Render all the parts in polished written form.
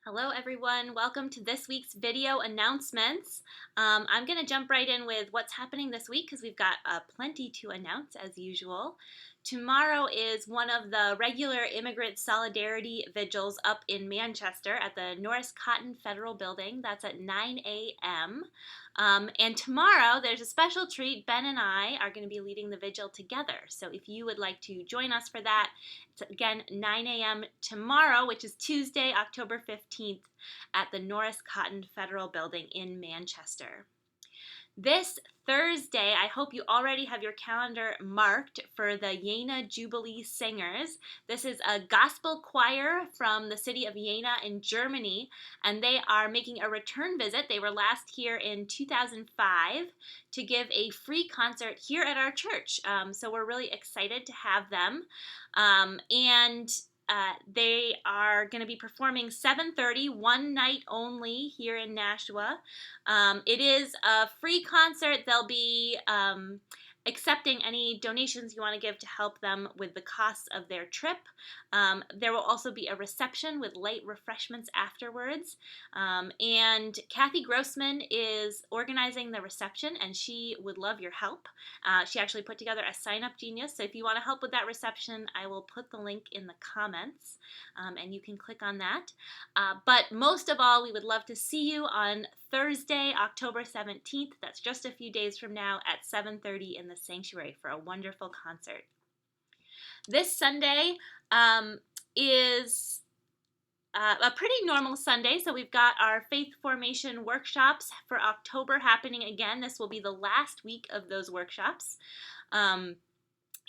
Hello everyone, welcome to this week's video announcements. I'm going to jump right in with what's happening this week because we've got plenty to announce as usual. Tomorrow is one of the regular immigrant solidarity vigils up in Manchester at the Norris Cotton Federal Building. That's at 9 a.m. And tomorrow there's a special treat. Ben and I are going to be leading the vigil together. So if you would like to join us for that, it's again 9 a.m. tomorrow, which is Tuesday, October 15th at the Norris Cotton Federal Building in Manchester. This Thursday, I hope you already have your calendar marked for the Jena Jubilee Singers. This is a gospel choir from the city of Jena in Germany, and they are making a return visit. They were last here in 2005 to give a free concert here at our church. So we're really excited to have them. They are going to be performing 7:30, one night only here in Nashua. It is a free concert. They'll be accepting any donations you want to give to help them with the costs of their trip. There will also be a reception with light refreshments afterwards. And Kathy Grossman is organizing the reception, and she would love your help. She actually put together a sign-up genius, so if you want to help with that reception, I will put the link in the comments, and you can click on that. But most of all, we would love to see you on Thursday, October 17th. That's just a few days from now at 7:30 in the sanctuary for a wonderful concert. This Sunday is a pretty normal Sunday, so we've got our faith formation workshops for October happening again. This will be the last week of those workshops.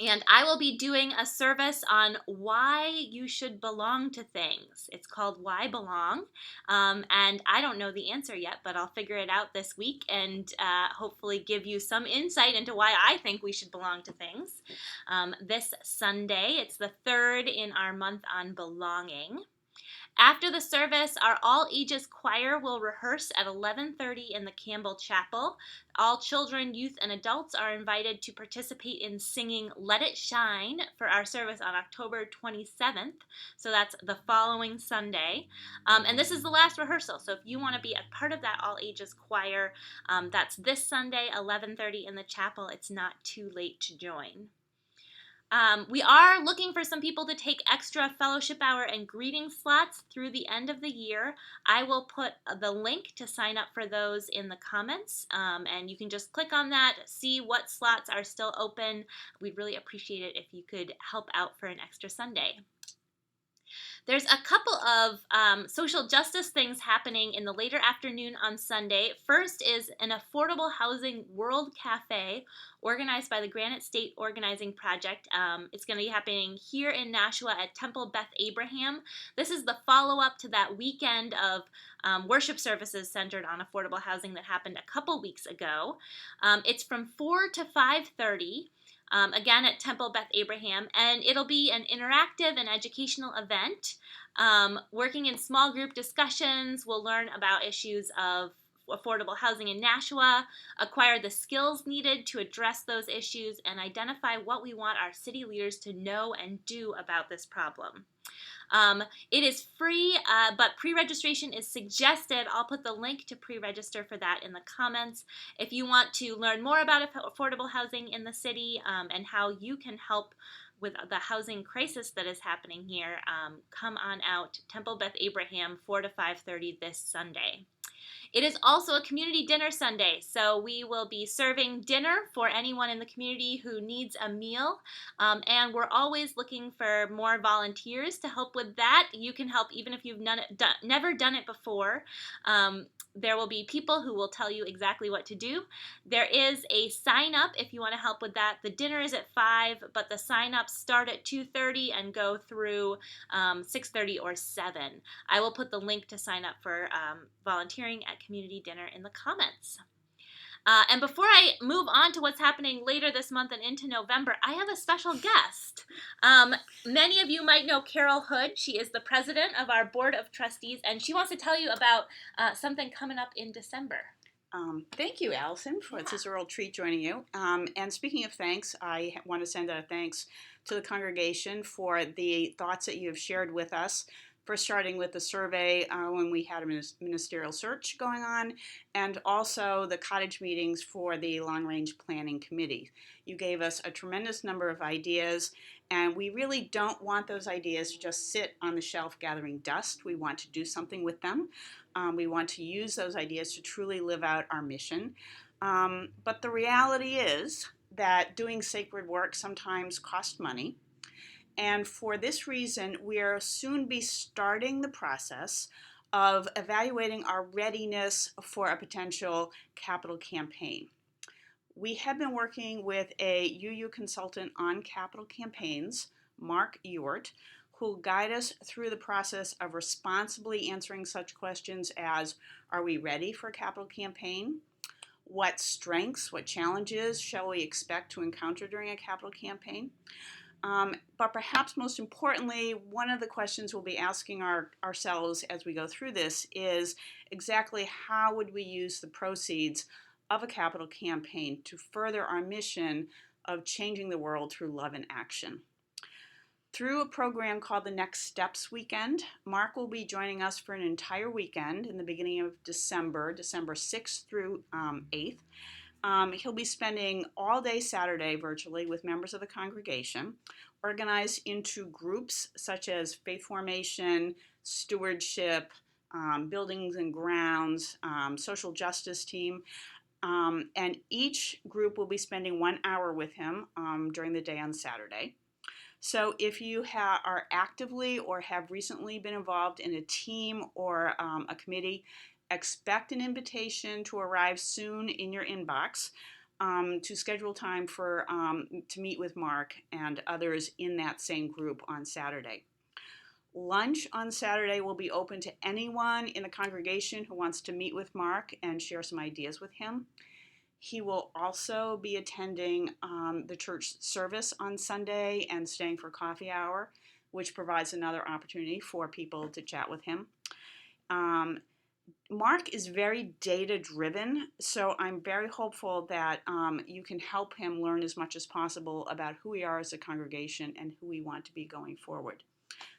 And I will be doing a service on why you should belong to things. It's called Why Belong, and I don't know the answer yet, but I'll figure it out this week and hopefully give you some insight into why I think we should belong to things. This Sunday, it's the third in our month on belonging. After the service, our all ages choir will rehearse at 11:30 in the Campbell Chapel. All children, youth, and adults are invited to participate in singing Let It Shine for our service on October 27th. So that's the following Sunday. And this is the last rehearsal. So if you want to be a part of that all ages choir, that's this Sunday, 11:30 in the chapel. It's not too late to join. We are looking for some people to take extra fellowship hour and greeting slots through the end of the year. I will put the link to sign up for those in the comments, and you can just click on that, see what slots are still open. We'd really appreciate it if you could help out for an extra Sunday. There's a couple of social justice things happening in the later afternoon on Sunday. First is an affordable housing world cafe organized by the Granite State Organizing Project. It's going to be happening here in Nashua at Temple Beth Abraham. This is the follow-up to that weekend of worship services centered on affordable housing that happened a couple weeks ago. It's from 4 to 5:30. Again at Temple Beth Abraham, and it'll be an interactive and educational event. Working in small group discussions, we'll learn about issues of affordable housing in Nashua, acquire the skills needed to address those issues, and identify what we want our city leaders to know and do about this problem. It is free, but pre-registration is suggested. I'll put the link to pre-register for that in the comments. If you want to learn more about affordable housing in the city and how you can help with the housing crisis that is happening here, come on out. Temple Beth Abraham, 4 to 5:30 this Sunday. It is also a community dinner Sunday, so we will be serving dinner for anyone in the community who needs a meal, and we're always looking for more volunteers to help with that. You can help even if you've never done it before. There will be people who will tell you exactly what to do. There is a sign up if you want to help with that. The dinner is at 5, but the sign ups start at 2:30 and go through 6:30 or 7. I will put the link to sign up for volunteering at community dinner in the comments. And before I move on to what's happening later this month and into November, I have a special guest. Many of you might know Carol Hood. She is the president of our board of trustees, and she wants to tell you about something coming up in December. Thank you, Allison, for It's a real treat joining you. And speaking of thanks, I want to send a thanks to the congregation for the thoughts that you have shared with us first starting with the survey when we had a ministerial search going on, and also the cottage meetings for the Long Range Planning Committee. You gave us a tremendous number of ideas, and we really don't want those ideas to just sit on the shelf gathering dust. We want to do something with them. We want to use those ideas to truly live out our mission. But the reality is that doing sacred work sometimes costs money. And for this reason, we are soon be starting the process of evaluating our readiness for a potential capital campaign. We have been working with a UU consultant on capital campaigns, Mark Ewart, who will guide us through the process of responsibly answering such questions as, are we ready for a capital campaign? What strengths, what challenges shall we expect to encounter during a capital campaign? But perhaps most importantly, one of the questions we'll be asking ourselves as we go through this is exactly how would we use the proceeds of a capital campaign to further our mission of changing the world through love and action. Through a program called the Next Steps Weekend, Mark will be joining us for an entire weekend in the beginning of December 6th through 8th. He'll be spending all day Saturday virtually with members of the congregation, organized into groups such as faith formation, stewardship, buildings and grounds, social justice team. And each group will be spending 1 hour with him during the day on Saturday. So if you are actively or have recently been involved in a team or a committee, expect an invitation to arrive soon in your inbox to schedule time to meet with Mark and others in that same group on Saturday. Lunch on Saturday will be open to anyone in the congregation who wants to meet with Mark and share some ideas with him. He will also be attending the church service on Sunday and staying for coffee hour, which provides another opportunity for people to chat with him. Mark is very data-driven, so I'm very hopeful that you can help him learn as much as possible about who we are as a congregation and who we want to be going forward.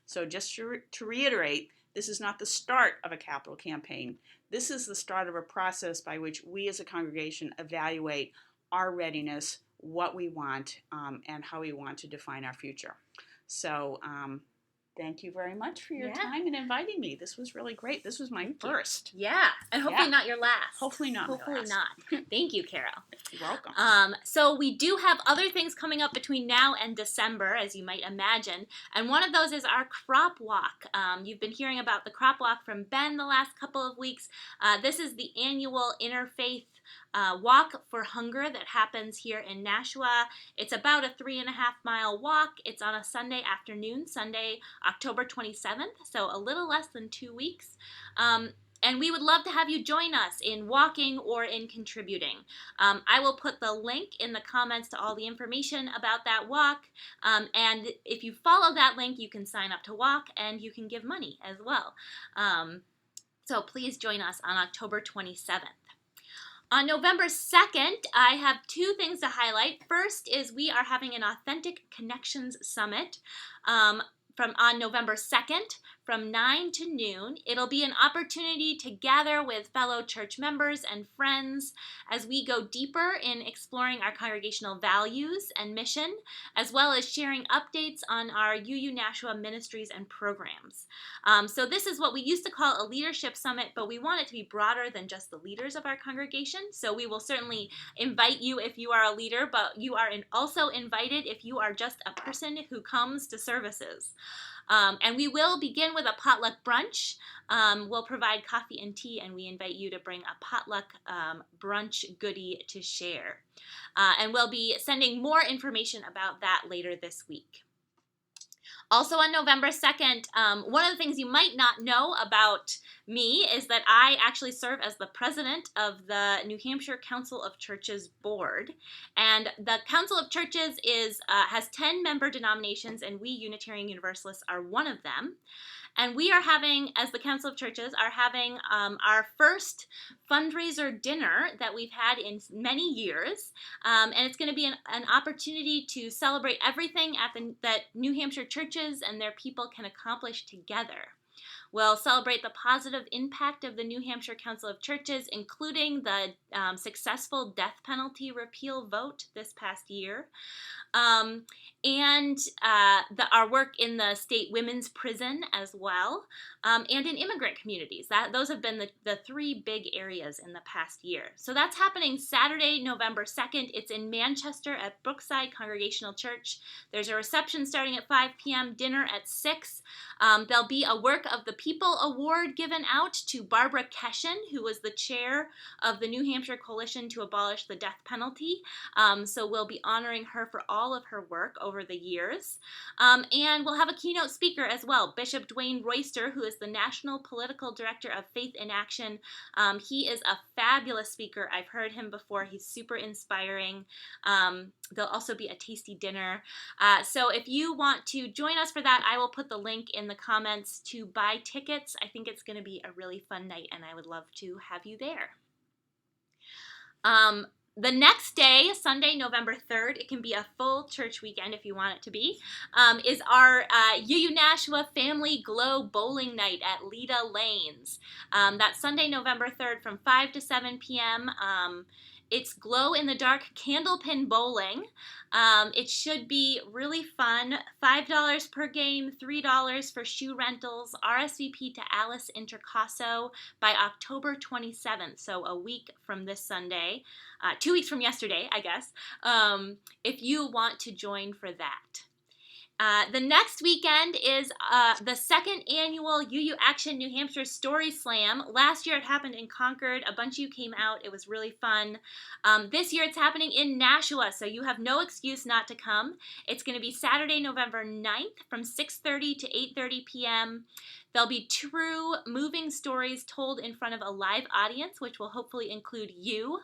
So just to reiterate, this is not the start of a capital campaign. This is the start of a process by which we as a congregation evaluate our readiness, what we want, and how we want to define our future. So thank you very much for your time and inviting me. This was really great. This was my first. Yeah, and hopefully not your last. Hopefully not. Hopefully not. Thank you, Carol. You're welcome. So we do have other things coming up between now and December, as you might imagine, and one of those is our crop walk. You've been hearing about the crop walk from Ben the last couple of weeks. This is the annual Interfaith Walk for Hunger that happens here in Nashua. It's about a 3.5-mile walk. It's on a Sunday afternoon, Sunday, October 27th, so a little less than 2 weeks. And we would love to have you join us in walking or in contributing. I will put the link in the comments to all the information about that walk. And if you follow that link, you can sign up to walk and you can give money as well. So please join us on October 27th. On November 2nd, I have 2 things to highlight. First is we are having an Authentic Connections Summit on November 2nd from 9 to noon. It'll be an opportunity to gather with fellow church members and friends as we go deeper in exploring our congregational values and mission, as well as sharing updates on our UU Nashua ministries and programs. So this is what we used to call a leadership summit, but we want it to be broader than just the leaders of our congregation. So we will certainly invite you if you are a leader, but you are also invited if you are just a person who comes to services. And we will begin with a potluck brunch. We'll provide coffee and tea, and we invite you to bring a potluck brunch goodie to share. And we'll be sending more information about that later this week. Also on November 2nd, one of the things you might not know about me is that I actually serve as the president of the New Hampshire Council of Churches board. And the Council of Churches has 10 member denominations, and we Unitarian Universalists are one of them. And we are having, as the Council of Churches, are having our first fundraiser dinner that we've had in many years. And it's going to be an opportunity to celebrate everything that New Hampshire churches and their people can accomplish together. We'll celebrate the positive impact of the New Hampshire Council of Churches, including the successful death penalty repeal vote this past year. Um, and our work in the state women's prison as well, and in immigrant communities. Those have been the three big areas in the past year. So that's happening Saturday, November 2nd. It's in Manchester at Brookside Congregational Church. There's a reception starting at 5 p.m., dinner at 6. There'll be a Work of the People Award given out to Barbara Keshen, who was the chair of the New Hampshire Coalition to Abolish the Death Penalty. So we'll be honoring her for all of her work over the years. And we'll have a keynote speaker as well, Bishop Dwayne Royster, who is the National Political Director of Faith in Action. He is a fabulous speaker. I've heard him before. He's super inspiring. There'll also be a tasty dinner. So if you want to join us for that, I will put the link in the comments to buy tickets. I think it's going to be a really fun night, and I would love to have you there. The next day, Sunday, November 3rd, it can be a full church weekend if you want it to be, is our UU Nashua Family Glow Bowling Night at Leda Lanes. That's Sunday, November 3rd from 5 to 7 p.m. It's glow-in-the-dark candlepin bowling. It should be really fun. $5 per game, $3 for shoe rentals. RSVP to Alice Intercasso by October 27th, so a week from this Sunday. 2 weeks from yesterday, I guess, if you want to join for that. The next weekend is the second annual UU Action New Hampshire Story Slam. Last year it happened in Concord. A bunch of you came out. It was really fun. This year it's happening in Nashua, so you have no excuse not to come. It's going to be Saturday, November 9th from 6:30 to 8:30 p.m. There'll be true moving stories told in front of a live audience, which will hopefully include you.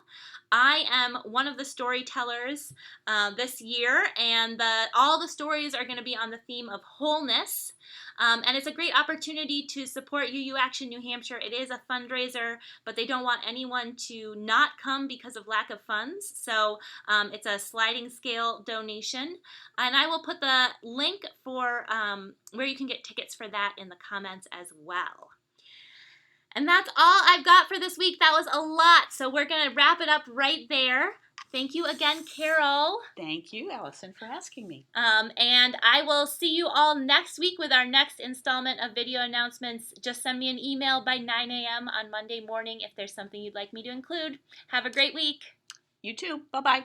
I am one of the storytellers this year, and all the stories are going to be on the theme of wholeness. And it's a great opportunity to support UU Action New Hampshire. It is a fundraiser, but they don't want anyone to not come because of lack of funds. So it's a sliding scale donation. And I will put the link for where you can get tickets for that in the comments as well. And that's all I've got for this week. That was a lot, so we're going to wrap it up right there. Thank you again, Carol. Thank you, Allison, for asking me. And I will see you all next week with our next installment of video announcements. Just send me an email by 9 a.m. on Monday morning if there's something you'd like me to include. Have a great week. You too. Bye-bye.